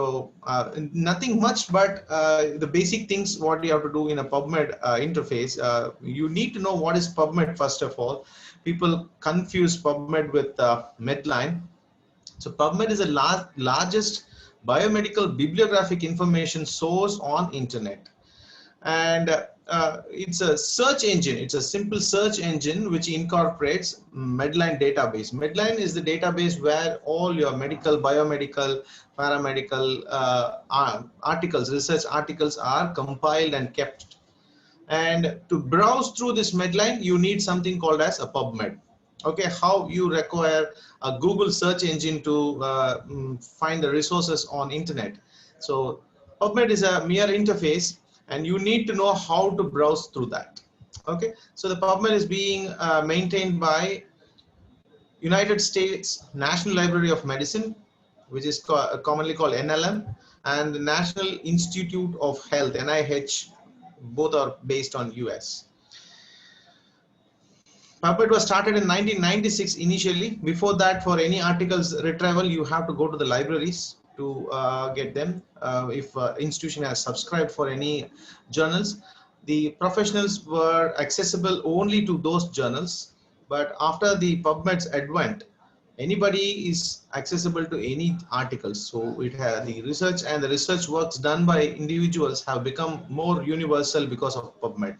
So nothing much, but the basic things what you have to do in a PubMed interface. You need to know what is PubMed first of all. People confuse PubMed with Medline. So PubMed is the largest biomedical bibliographic information source on internet. And it's a search engine. It's a simple search engine which incorporates Medline database. Medline is the database where all your medical, biomedical, paramedical articles, research articles are compiled and kept. And to browse through this Medline, you need something called as a PubMed. Okay, how you require a Google search engine to find the resources on internet. So PubMed is a mere interface, and you need to know how to browse through that. Okay, so the PubMed is being maintained by United States National Library of Medicine, which is commonly called NLM, and the National Institute of Health, NIH. Both are based on US. PubMed was started in 1996 initially. Before that, for any articles retrieval, you have to go to the libraries to get them. If institution has subscribed for any journals, the professionals were accessible only to those journals. But after the PubMed's advent, anybody is accessible to any articles. So it has the research and the research works done by individuals have become more universal because of PubMed.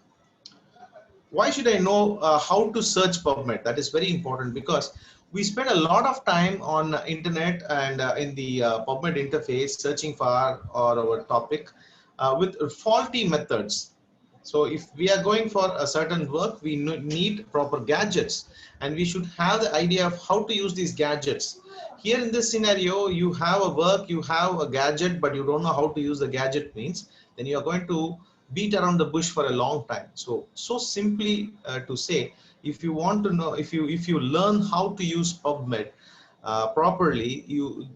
Why should I know how to search PubMed? That is very important because we spend a lot of time on internet and in the PubMed interface searching for our topic with faulty methods. So if we are going for a certain work, we need proper gadgets, and we should have the idea of how to use these gadgets. Here in this scenario, you have a work, you have a gadget, but you don't know how to use the gadget means, then you are going to beat around the bush for a long time. So simply to say, if you want to know, if you learn how to use PubMed properly,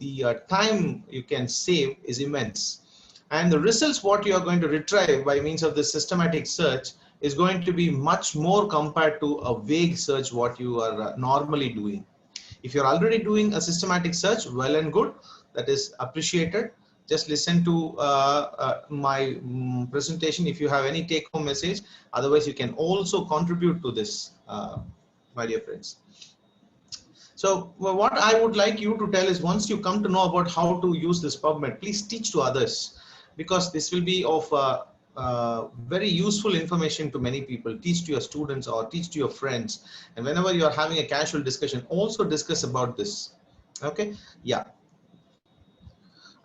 the time you can save is immense. And the results what you are going to retrieve by means of the systematic search is going to be much more compared to a vague search what you are normally doing. If you're already doing a systematic search, well and good, that is appreciated. Just listen to my presentation if you have any take-home message. Otherwise, you can also contribute to this, my dear friends. So what I would like you to tell is, once you come to know about how to use this PubMed, please teach to others, because this will be of very useful information to many people. Teach to your students or teach to your friends. And whenever you are having a casual discussion, also discuss about this. Okay, yeah.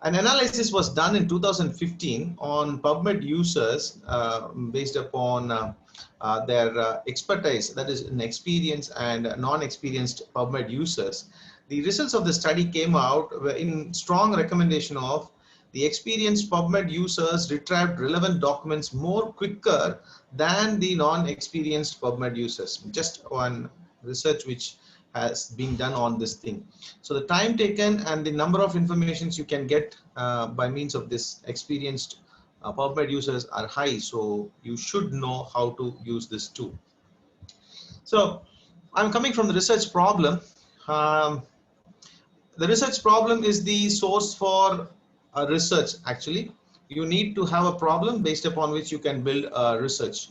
An analysis was done in 2015 on PubMed users based upon their expertise, that is in experienced and non-experienced PubMed users. The results of the study came out in strong recommendation of the experienced PubMed users retrieved relevant documents more quicker than the non-experienced PubMed users. Just one research which has been done on this thing. So the time taken and the number of informations you can get by means of this experienced PubMed users are high. So you should know how to use this tool. So I'm coming from the research problem. The research problem is the source for research. Actually, you need to have a problem based upon which you can build research.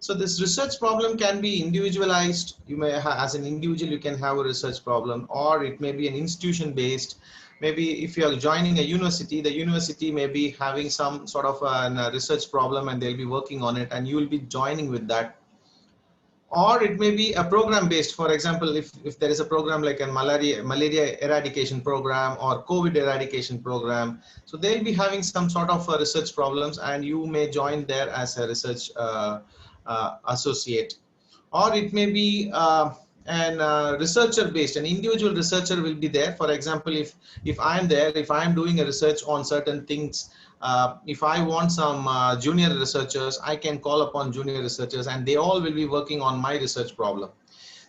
So this research problem can be individualized. You may have, as an individual, you can have a research problem, or it may be an institution based. Maybe if you are joining a university, the university may be having some sort of a research problem and they'll be working on it and you will be joining with that. Or it may be a program based. For example, if there is a program like a malaria eradication program or COVID eradication program, so they'll be having some sort of research problems and you may join there as a research associate. Or it may be an researcher based, an individual researcher will be there. For example, if I'm there, if I'm doing a research on certain things, if I want some junior researchers, I can call upon junior researchers and they all will be working on my research problem.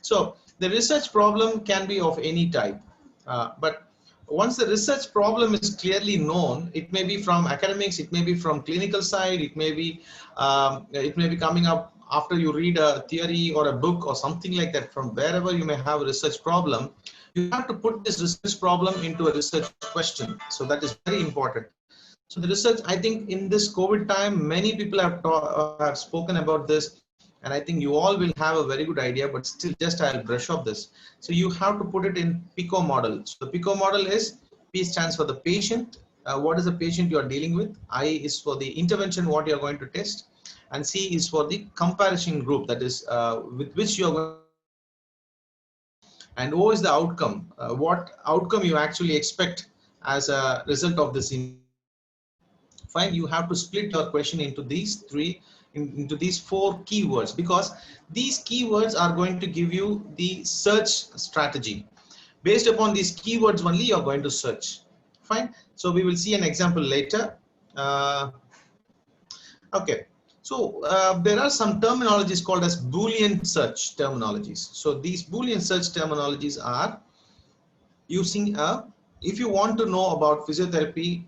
So the research problem can be of any type, but once the research problem is clearly known, it may be from academics, it may be from clinical side, it may be coming up after you read a theory or a book or something like that. From wherever you may have a research problem, You have to put this research problem into a research question. So that is very important. So the research, I think in this COVID time, many people have spoken about this, and I think you all will have a very good idea, but still just I'll brush up this. So you have to put it in PICO model. So the PICO model is, P stands for the patient. What is the patient you are dealing with? I is for the intervention, what you are going to test. And C is for the comparison group, that is with which you are going. And O is the outcome, what outcome you actually expect as a result of this. Fine, you have to split your question into these into these four keywords, because these keywords are going to give you the search strategy. Based upon these keywords only, you're going to search. Fine, so we will see an example later. Okay, so there are some terminologies called as Boolean search terminologies. So these Boolean search terminologies are using if you want to know about physiotherapy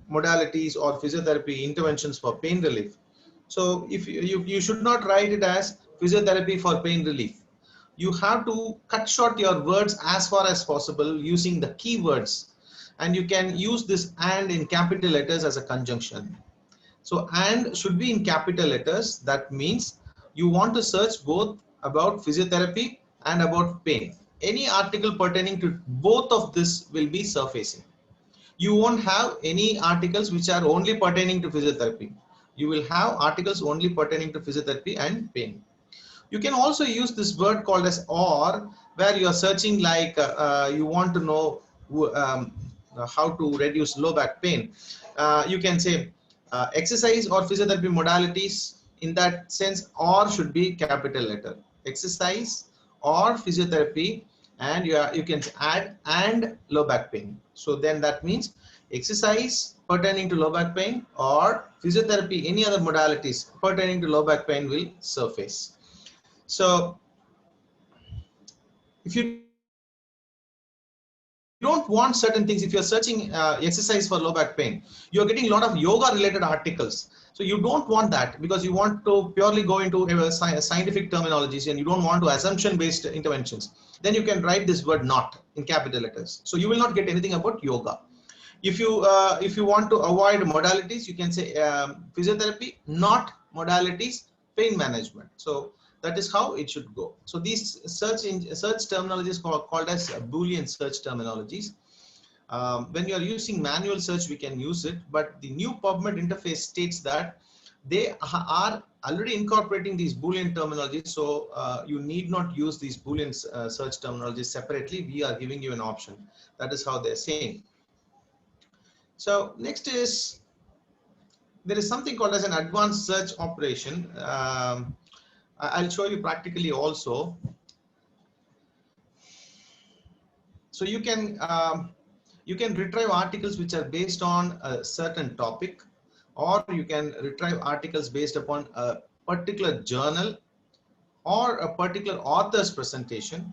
modalities or physiotherapy interventions for pain relief. So if you should not write it as physiotherapy for pain relief. You have to cut short your words as far as possible using the keywords, and you can use this and in capital letters as a conjunction. So and should be in capital letters. That means you want to search both about physiotherapy and about pain. Any article pertaining to both of this will be surfacing. You won't have any articles which are only pertaining to physiotherapy. You will have articles only pertaining to physiotherapy and pain. You can also use this word called as or, where you are searching like you want to know how to reduce low back pain. You can say exercise or physiotherapy modalities. In that sense, or should be capital letter. Exercise or physiotherapy, and you can add and low back pain. So then that means exercise pertaining to low back pain or physiotherapy, any other modalities pertaining to low back pain will surface. So if you don't want certain things, if you're searching exercise for low back pain, you're getting a lot of yoga related articles. So you don't want that, because you want to purely go into scientific terminologies, and you don't want to assumption based interventions. Then you can write this word not in capital letters. So you will not get anything about yoga. If you want to avoid modalities, you can say physiotherapy, not modalities, pain management. So that is how it should go. So these search terminologies called as Boolean search terminologies. When you are using manual search, we can use it, but the new PubMed interface states that they are already incorporating these Boolean terminologies. So you need not use these Boolean search terminologies separately. We are giving you an option. That is how they're saying. So next is, there is something called as an advanced search operation. I'll show you practically also. So you can retrieve articles which are based on a certain topic, or you can retrieve articles based upon a particular journal or a particular author's presentation,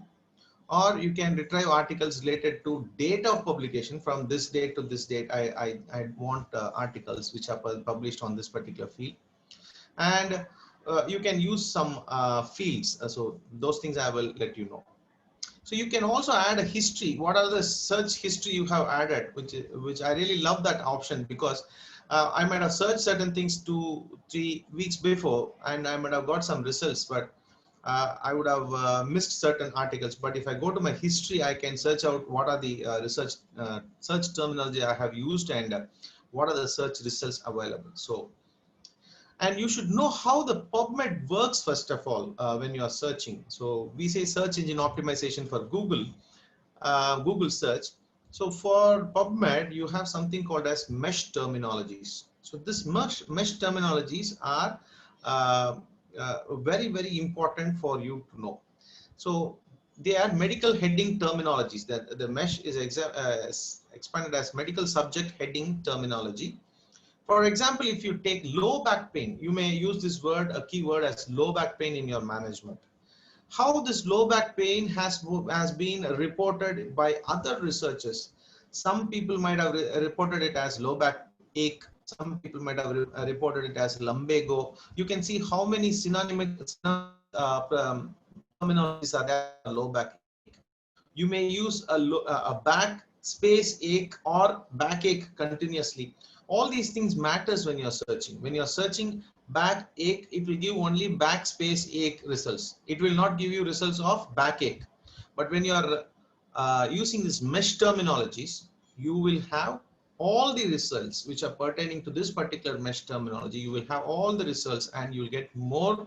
or you can retrieve articles related to date of publication. From this date to this date, I want articles which are published on this particular field. And you can use some fields. So those things I will let you know. So you can also add a history. What are the search history you have added, which I really love that option, because I might have searched certain things 2-3 weeks before, and I might have got some results, but I would have missed certain articles. But if I go to my history, I can search out what are the search terminology I have used, and what are the search results available. So, and you should know how the PubMed works first of all when you are searching. So we say search engine optimization for Google, Google search. So for PubMed, you have something called as mesh terminologies. So this mesh terminologies are very, very important for you to know. So they are medical heading terminologies. That the mesh is expanded as medical subject heading terminology. For example, if you take low back pain, you may use this word, a keyword as low back pain in your management. How this low back pain has been reported by other researchers. Some people might have reported it as low back ache. Some people might have reported it as lumbago. You can see how many synonymous terminologies are there for low back ache. You may use a back space ache or backache continuously. All these things matters when you're searching. When you're searching back ache, it will give only back space ache results. It will not give you results of backache. But when you're using these mesh terminologies, you will have all the results which are pertaining to this particular mesh terminology. You will have all the results and you will get more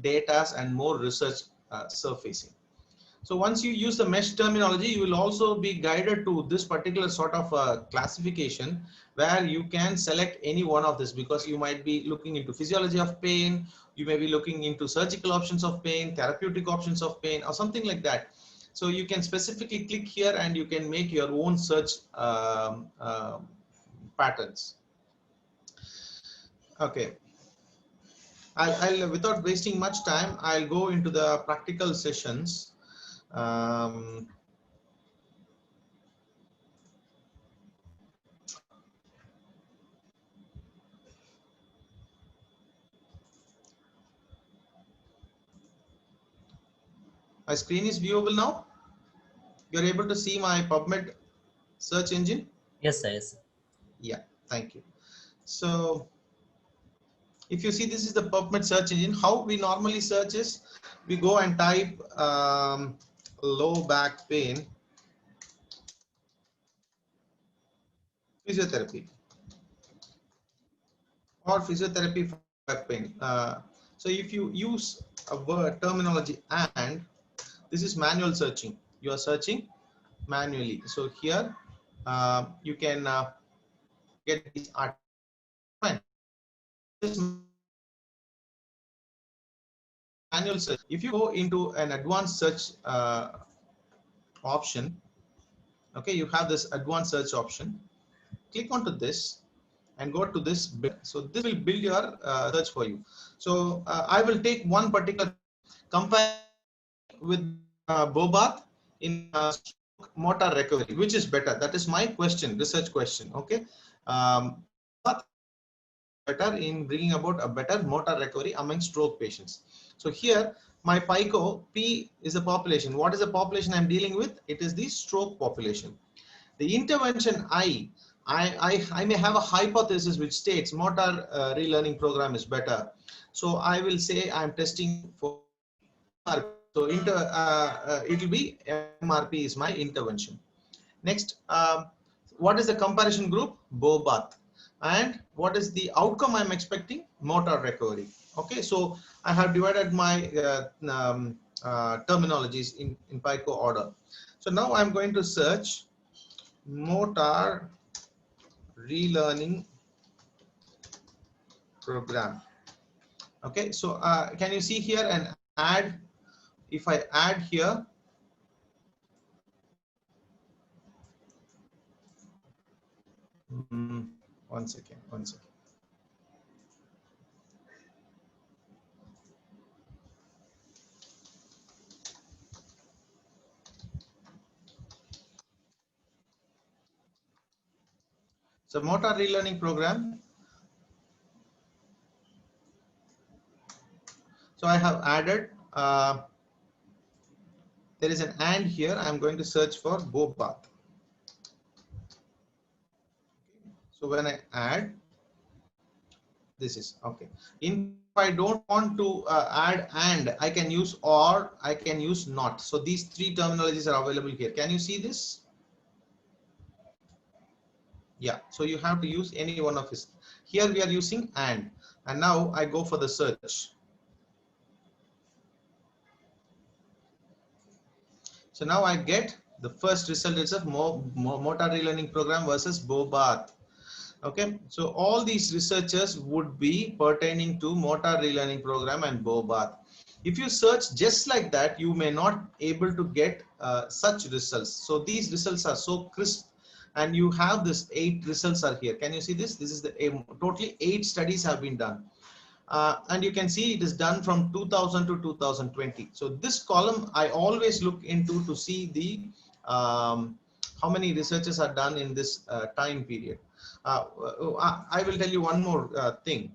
data and more research surfacing. So once you use the mesh terminology, you will also be guided to this particular sort of classification where you can select any one of this, because you might be looking into physiology of pain, you may be looking into surgical options of pain, therapeutic options of pain, or something like that. So you can specifically click here and you can make your own search patterns. Okay. I'll without wasting much time, I'll go into the practical sessions. My screen is viewable now. You're able to see my PubMed search engine? Yes, sir. Yes. Yeah, thank you. So if you see, this is the PubMed search engine. How we normally search is we go and type low back pain physiotherapy or physiotherapy for back pain. So if you use a word terminology, and this is manual searching, you are searching manually. So here you can get these articles. This manual search. If you go into an advanced search option, okay, you have this advanced search option. Click onto this and go to this build. So this will build your search for you. So I will take one particular compare with Bobath in motor recovery. Which is better? That is my question, research question. Okay, better in bringing about a better motor recovery among stroke patients. So here my PICO P is the population. What is the population I'm dealing with? It is the stroke population. The intervention I may have a hypothesis which states motor relearning program is better. So I will say I'm testing for MRP. So it will be MRP is my intervention. Next, what is the comparison group? Bobath. And what is the outcome I'm expecting? Motor recovery. Okay, so I have divided my terminologies in PICO order. So now I'm going to search motor relearning program. Okay, so can you see here and add? If I add here, one second. So motor relearning program. So I have added, there is an and here. I'm going to search for Bobath. So when I add, this is okay. If I don't want to add and, I can use or, I can use not. So these three terminologies are available here. Can you see this? Yeah, so you have to use any one of this. Here we are using and now I go for the search. So now I get the first result is of motor relearning program versus Bobath. Okay, so all these researchers would be pertaining to motor relearning program and Bobath. If you search just like that, you may not able to get such results. So these results are so crisp, and you have this 8 results are here. Can you see this? This is the totally 8 studies have been done. And you can see it is done from 2000 to 2020. So this column I always look into to see the how many researches are done in this time period. I will tell you one more thing.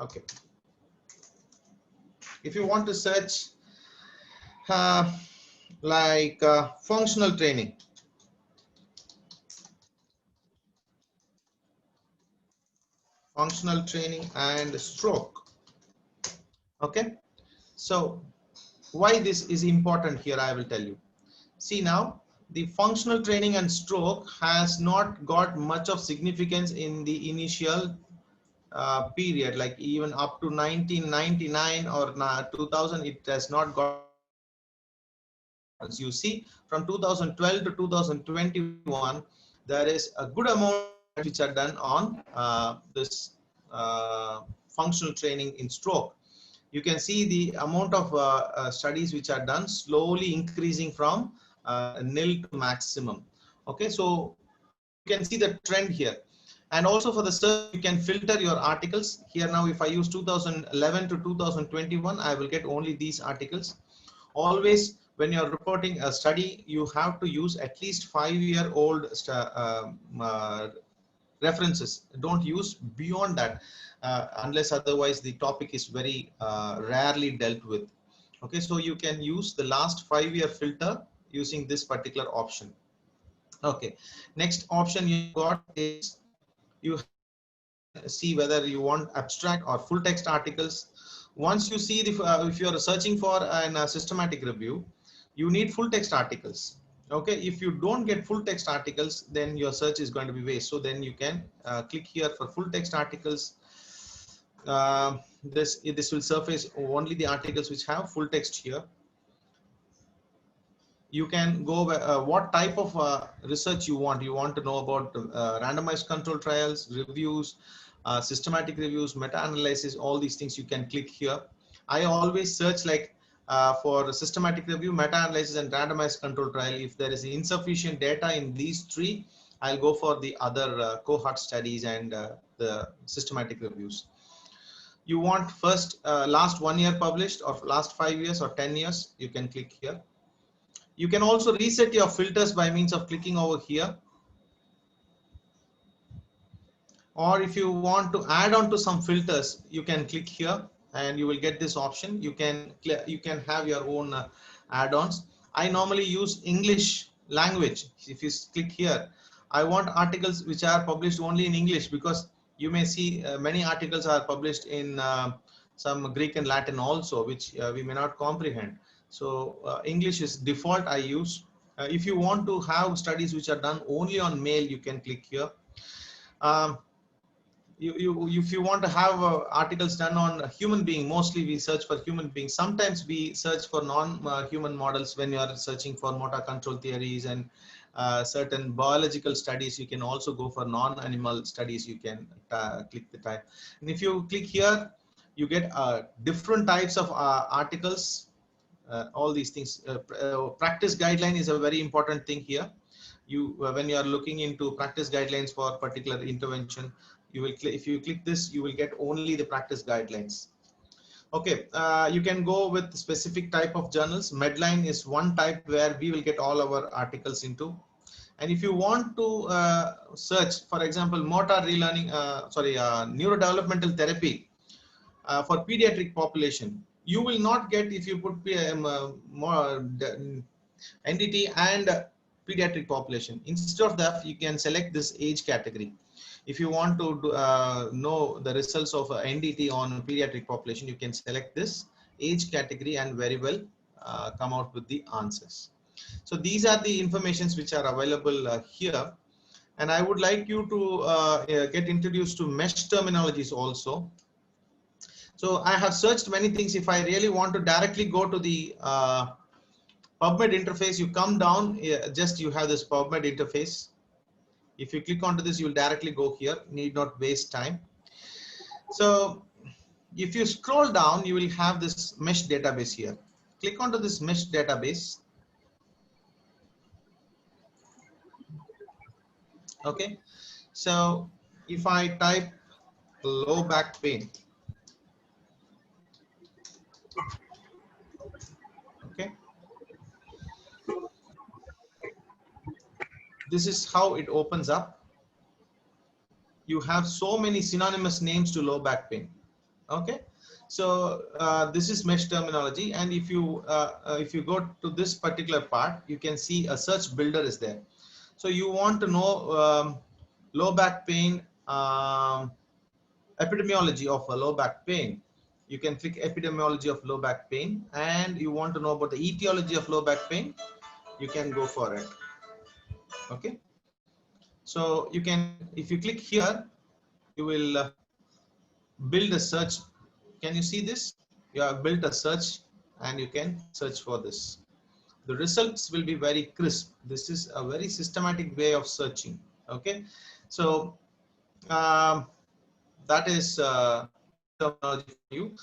Okay. If you want to search like functional training, and stroke. Okay, so why this is important here, I will tell you. See, now the functional training and stroke has not got much of significance in the initial period, like even up to 1999 or 2000, it has not got. As you see, from 2012 to 2021, there is a good amount of studies which are done on this functional training in stroke. You can see the amount of studies which are done slowly increasing from nil to maximum. Okay, so you can see the trend here. And also for the search, you can filter your articles here. Now if I use 2011 to 2021, I will get only these articles. Always when you're reporting a study, you have to use at least 5-year-old references. Don't use beyond that unless otherwise the topic is very rarely dealt with. Okay, so you can use the last 5-year filter using this particular option. Okay, next option you got is you see whether you want abstract or full text articles. Once you see the if you are searching for a systematic review, you need full text articles. Okay, if you don't get full text articles, then your search is going to be waste. So then you can click here for full text articles. This will surface only the articles which have full text here. You can go what type of research you want. You want to know about randomized control trials, reviews, systematic reviews, meta-analysis, all these things you can click here. I always search like for systematic review, meta-analysis and randomized control trial. If there is insufficient data in these three, I'll go for the other cohort studies and the systematic reviews. You want first last 1 year published or last 5 years or 10 years, you can click here. You can also reset your filters by means of clicking over here. Or if you want to add on to some filters, you can click here and you will get this option. You can have your own add-ons. I normally use English language. If you click here, I want articles which are published only in English, because you may see many articles are published in some Greek and Latin also, which we may not comprehend. So English is default I use. If you want to have studies which are done only on male, you can click here. If you want to have articles done on human being, mostly we search for human beings. Sometimes we search for non-human models when you are searching for motor control theories and certain biological studies. You can also go for non-animal studies. You can click the type. And if you click here, you get different types of articles. All these things. Practice guideline is a very important thing here. When you are looking into practice guidelines for particular intervention, you will if you click this, you will get only the practice guidelines. Okay, you can go with specific type of journals. Medline is one type where we will get all our articles into. And if you want to search, for example, motor relearning, neurodevelopmental therapy for pediatric population, you will not get if you put NDT and pediatric population. Instead of that, you can select this age category. If you want to know the results of NDT on pediatric population, you can select this age category and very well come out with the answers. So these are the informations which are available here. And I would like you to get introduced to mesh terminologies also. So I have searched many things. If I really want to directly go to the PubMed interface, you come down, just you have this PubMed interface. If you click onto this, you will directly go here, need not waste time. So if you scroll down, you will have this mesh database here. Click onto this mesh database. Okay, so if I type low back pain, okay, this is how it opens up. You have so many synonymous names to low back pain. Okay, So this is mesh terminology, and if you go to this particular part, you can see a search builder is there. So you want to know low back pain, epidemiology of a low back pain. You can click epidemiology of low back pain, and you want to know about the etiology of low back pain, you can go for it. Okay, so you can, if you click here, you will build a search. Can you see this? You have built a search, and you can search for this. The results will be very crisp. This is a very systematic way of searching. Okay, so um, that is mesh terminology for you.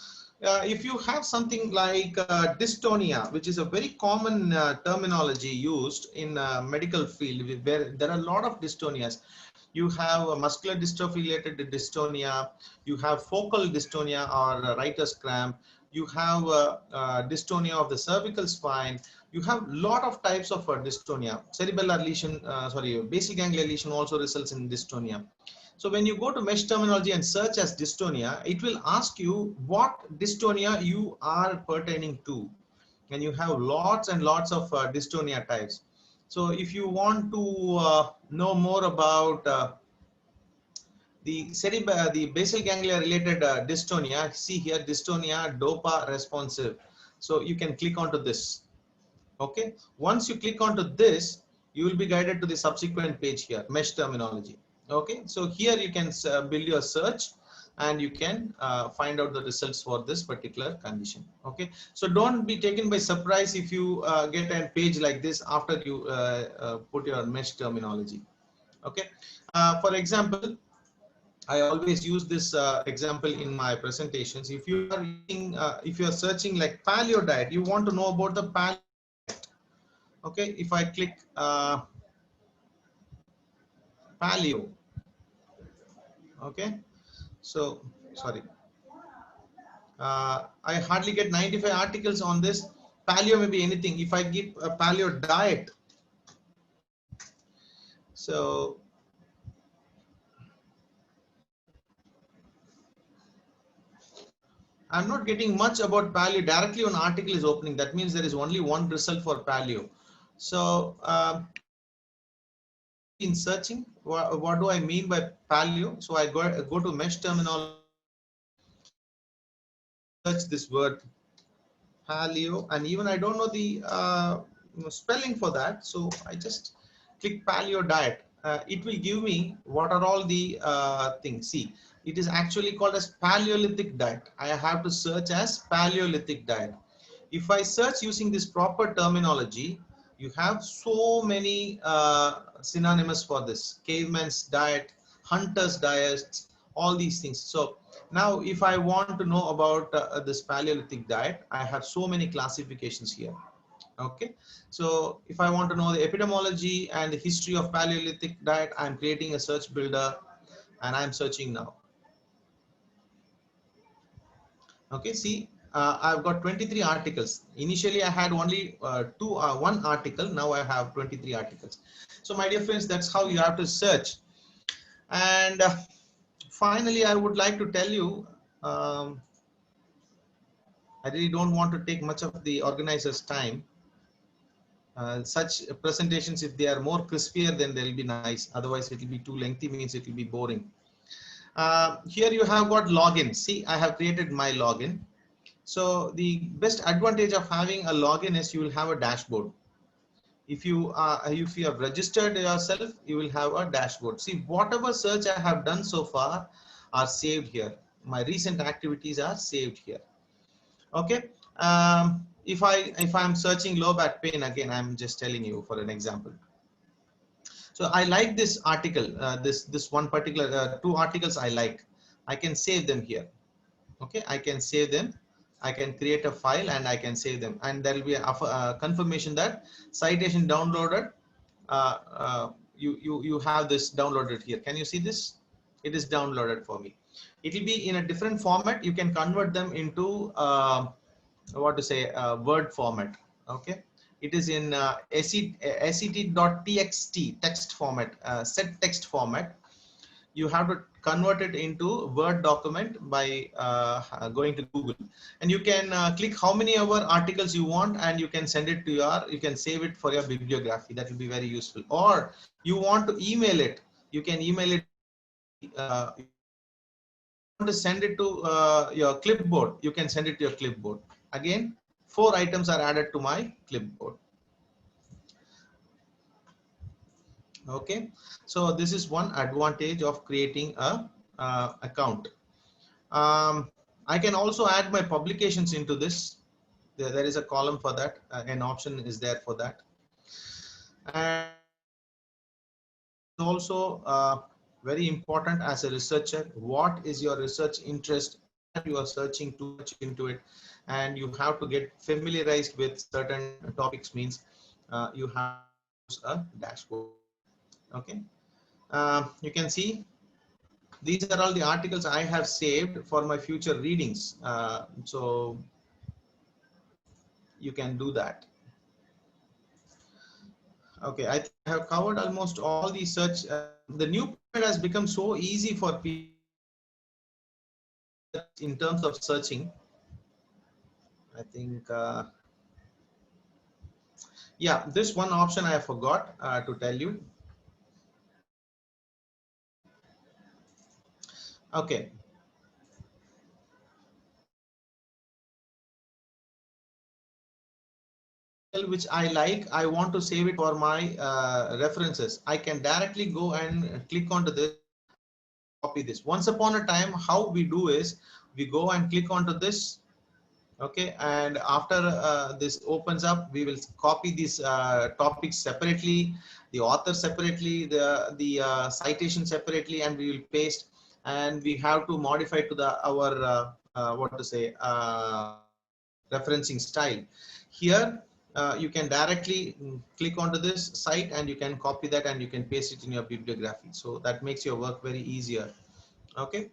If you have something like dystonia, which is a very common terminology used in medical field, where there are a lot of dystonias. You have a muscular dystrophy related to dystonia, you have focal dystonia or writer's cramp, you have dystonia of the cervical spine, you have a lot of types of dystonia. Cerebellar lesion, basal ganglia lesion also results in dystonia. So when you go to mesh terminology and search as dystonia, it will ask you what dystonia you are pertaining to. And you have lots and lots of dystonia types. So if you want to know more about the basal ganglia related dystonia, see here dystonia dopa responsive. So you can click onto this. Okay, once you click onto this, you will be guided to the subsequent page here, mesh terminology. Okay, so here you can build your search, and you can find out the results for this particular condition. Okay, so don't be taken by surprise if you get a page like this after you put your mesh terminology. Okay, for example, I always use this example in my presentations. If you are using, if you are searching like paleo diet, you want to know about the paleo. Okay, if I click paleo, okay, so sorry, I hardly get 95 articles on this. Paleo may be anything. If I give a paleo diet, so I'm not getting much about paleo. Directly an article is opening. That means there is only one result for paleo. So in searching, what do I mean by paleo? So I go to mesh terminology, search this word paleo, and even I don't know the spelling for that, so I just click paleo diet. It will give me what are all the things. See, it is actually called as Paleolithic diet. I have to search as Paleolithic diet. If I search using this proper terminology, you have so many synonymous for this: caveman's diet, hunter's diets, all these things. So now if I want to know about this Paleolithic diet, I have so many classifications here. Okay, so if I want to know the epidemiology and the history of Paleolithic diet, I'm creating a search builder, and I'm searching now. Okay, see, I've got 23 articles. Initially I had only one article. Now I have 23 articles. So my dear friends, that's how you have to search. And finally, I would like to tell you, I really don't want to take much of the organizer's time. Such presentations, if they are more crispier, then they'll be nice. Otherwise, it will be too lengthy, means it will be boring. Here you have got login. See, I have created my login. So the best advantage of having a login is you will have a dashboard. If you have registered yourself, you will have a dashboard. See, whatever search I have done so far are saved here. My recent activities are saved here. Okay. If I'm searching low back pain, again, I'm just telling you for an example. So I like this article, this one particular two articles I like. I can save them here. Okay, I can save them. I can create a file and I can save them, and there will be a confirmation that citation downloaded. You have this downloaded here. Can you see this? It is downloaded for me. It will be in a different format. You can convert them into what to say, Word format. Okay, it is in set.txt text format, set text format. you have to convert it into Word document by going to Google, and you can click how many ever articles you want, and you can send it to you can save it for your bibliography. That will be very useful. Or you want to email it, you can email it. To send it to your clipboard, you can send it to your clipboard. Again, 4 items are added to my clipboard. Okay, so this is one advantage of creating a account. I can also add my publications into this. There is a column for that, an option is there for that. And also very important as a researcher, what is your research interest, and you are searching too much into it, and you have to get familiarized with certain topics, means you have to use a dashboard. Okay, you can see these are all the articles I have saved for my future readings, so you can do that. Okay, I think I have covered almost all the search. The new PubMed has become so easy for people in terms of searching. I think, yeah, this one option I forgot to tell you. Okay. Which I like, I want to save it for my references. I can directly go and click onto this, copy this. Once upon a time, how we do is we go and click onto this. Okay, and after this opens up, we will copy these topics separately, the author separately, the citation separately, and we will paste, and we have to modify to the our what to say referencing style. Here you can directly click onto this site, and you can copy that, and you can paste it in your bibliography, so that makes your work very easier. Okay,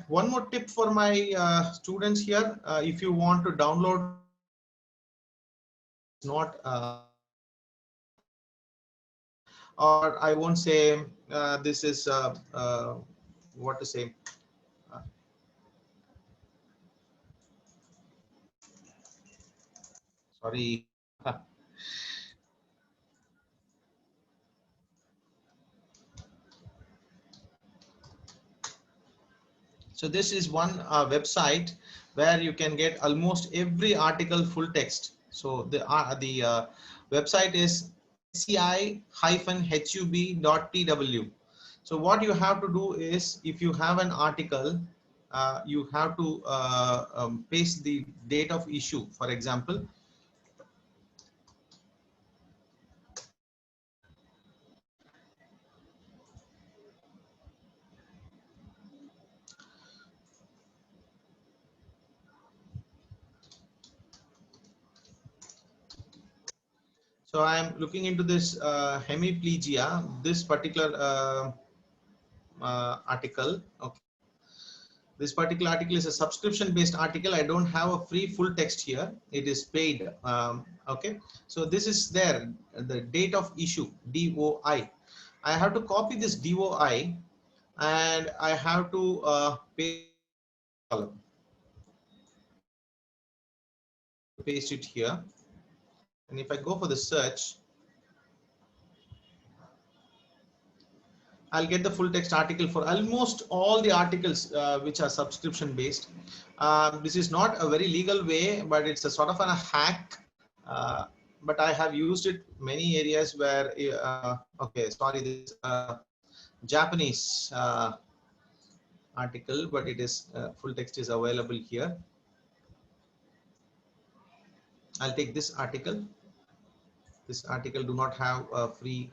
one more tip for my students here, if you want to download, not or I won't say this is what to say uh, sorry. So this is one website where you can get almost every article full text. So the website is sci-hub.tw. So what you have to do is, if you have an article, you have to paste the date of issue. For example, so I am looking into this hemiplegia, this particular article. Okay. This particular article is a subscription based article. I don't have a free full text here. It is paid. Okay. So this is there, the date of issue, DOI. I have to copy this DOI, and I have to paste it here. And if I go for the search, I'll get the full text article for almost all the articles which are subscription based. This is not a very legal way, but it's a sort of a hack. But I have used it many areas where, okay, sorry, this Japanese article, but it is full text is available here. I'll take this article. This article do not have a free.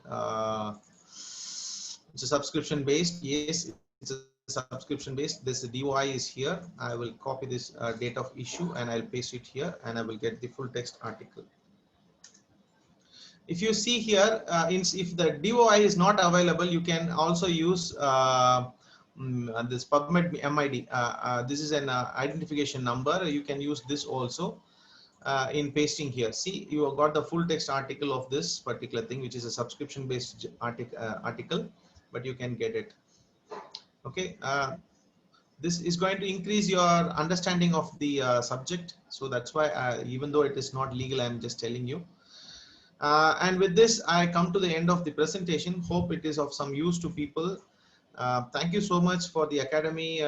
It's a subscription based. Yes, it's a subscription based. This DOI is here. I will copy this date of issue, and I'll paste it here, and I will get the full text article. If you see here, if the DOI is not available, you can also use this PubMed MID. This is an identification number. You can use this also in pasting here. See, you have got the full text article of this particular thing, which is a subscription based article. but you can get it. Okay. This is going to increase your understanding of the subject. So that's why, even though it is not legal, I'm just telling you. And with this, I come to the end of the presentation. Hope it is of some use to people. Thank you so much for the Academy.